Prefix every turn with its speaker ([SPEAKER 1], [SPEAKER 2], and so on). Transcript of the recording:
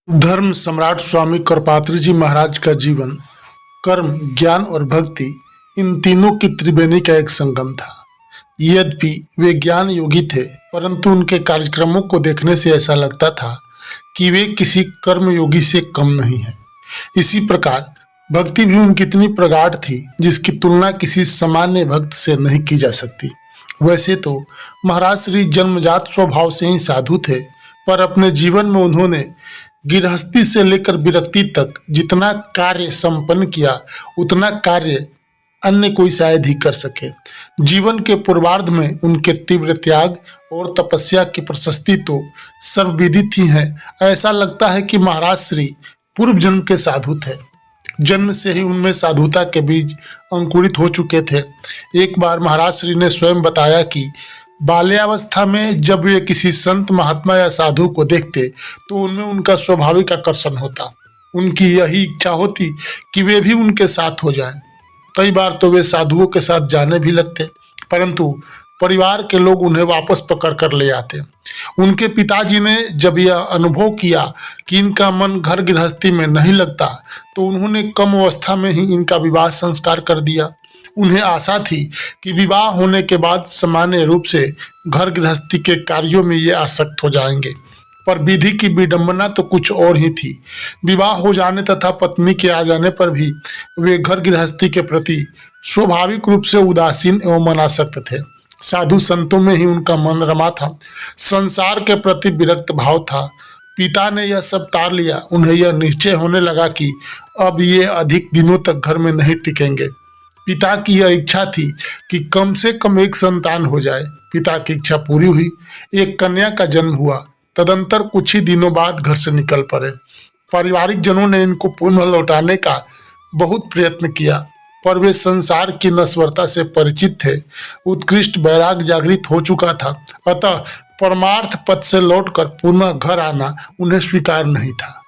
[SPEAKER 1] धर्म सम्राट स्वामी करपात्री जी महाराज का जीवन कर्म, ज्ञान और भक्ति इन तीनों की त्रिवेणी का एक संगम था। यद्यपि वे ज्ञान योगी थे, परंतु उनके कार्यक्रमों को देखने से ऐसा लगता था कि वे किसी कर्म योगी से कम नहीं है। इसी प्रकार भक्ति भी उनकी इतनी प्रगाढ़ थी जिसकी तुलना किसी सामान्य भक्त से नहीं की जा सकती। वैसे तो महाराज श्री जन्मजात स्वभाव से ही साधु थे, पर अपने जीवन में उन्होंने गृहस्थी से लेकर विरक्ति तक जितना कार्य संपन्न किया, उतना कार्य अन्य कोई शायद ही कर सके। जीवन के पूर्वार्ध में उनके तीव्र त्याग और तपस्या की प्रशस्ति तो सर्वविदित ही है। ऐसा लगता है कि महाराज श्री पूर्व जन्म के साधु थे, जन्म से ही उनमें साधुता के बीज अंकुरित हो चुके थे। एक बार महाराज श्री ने स्वयं बताया कि बाल्यावस्था में जब वे किसी संत महात्मा या साधु को देखते तो उनमें उनका स्वाभाविक आकर्षण होता। उनकी यही इच्छा होती कि वे भी उनके साथ हो जाएं। कई बार तो वे साधुओं के साथ जाने भी लगते, परंतु परिवार के लोग उन्हें वापस पकड़ कर ले आते। उनके पिताजी ने जब यह अनुभव किया कि इनका मन घर गृहस्थी में नहीं लगता, तो उन्होंने कम अवस्था में ही इनका विवाह संस्कार कर दिया। उन्हें आशा थी कि विवाह होने के बाद सामान्य रूप से घर गृहस्थी के कार्यों में ये आसक्त हो जाएंगे, पर विधि की विडंबना तो कुछ और ही थी। विवाह हो जाने तथा पत्नी के आ जाने पर भी वे घर गृहस्थी के प्रति स्वाभाविक रूप से उदासीन एवं अनासक्त थे। साधु संतों में ही उनका मन रमा था, संसार के प्रति विरक्त भाव था। पिता ने यह सब तार लिया। उन्हें यह निश्चय होने लगा कि अब ये अधिक दिनों तक घर में नहीं टिकेंगे। पिता की यह इच्छा थी कि कम से कम एक संतान हो जाए। पिता की इच्छा पूरी हुई, एक कन्या का जन्म हुआ। तदंतर कुछ ही दिनों बाद घर से निकल पड़े। पारिवारिक जनों ने इनको पुनः लौटाने का बहुत प्रयत्न किया, पर वे संसार की नश्वरता से परिचित थे। उत्कृष्ट वैराग जागृत हो चुका था, अतः परमार्थ पथ से लौटकर पुनः घर आना उन्हें स्वीकार नहीं था।